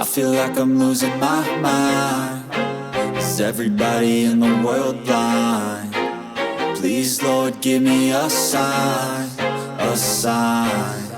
I feel like I'm losing my mind. Is everybody in the world blind? Please, Lord, give me a sign, a sign.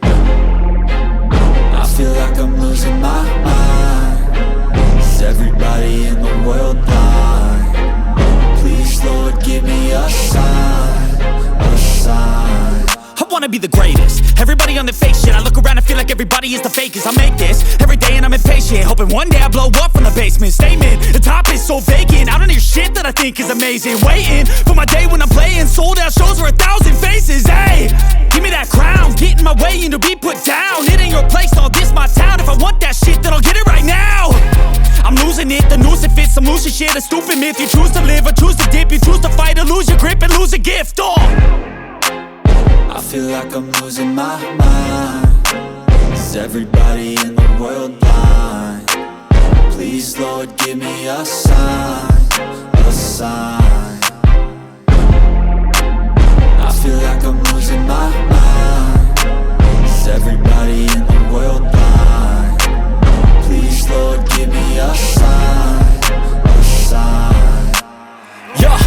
I feel like I'm losing my mind. Is everybody in the world blind? Please, Lord, give me a sign, a sign. I wanna be the greatest. Everybody on the fake shit. I look around and feel like everybody is the fakest. I make this every day and I'm impatient, hoping one day I blow up from the basement. Statement, the top is so vacant. I don't hear shit that I think is amazing. Waiting for my day when I'm playing sold out shows for 1,000 faces. Hey, give me that crown, get in my way and to be put down. It ain't your place, all this my town. If I want that shit, then I'll get it right now. I'm losing it, the noose it fits. I'm losing shit, a stupid myth. You choose to live or choose to dip. You choose to fight or lose your grip and lose a gift. I feel like I'm losing my mind. Is everybody in the world blind? Please, Lord, give me a sign, a sign. I feel like I'm losing my mind. Is everybody in the world blind? Please, Lord, give me a sign, a sign. Yeah.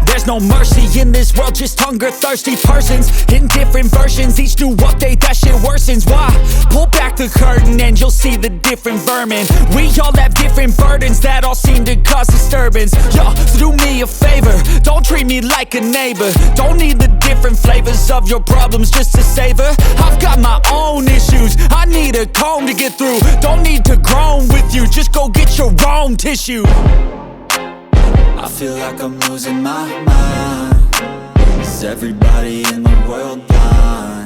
There's no mercy in this world, just hunger-thirsty persons in different versions. Each new update, that shit worsens. Why? Pull back the curtain and you'll see the different vermin. We all have different burdens that all seem to cause disturbance. Yo, so do me a favor, don't treat me like a neighbor. Don't need the different flavors of your problems just to savor. I've got my own issues, I need a comb to get through. Don't need to groan with you, just go get your own tissue. I feel like I'm losing my mind. Is everybody in the world blind?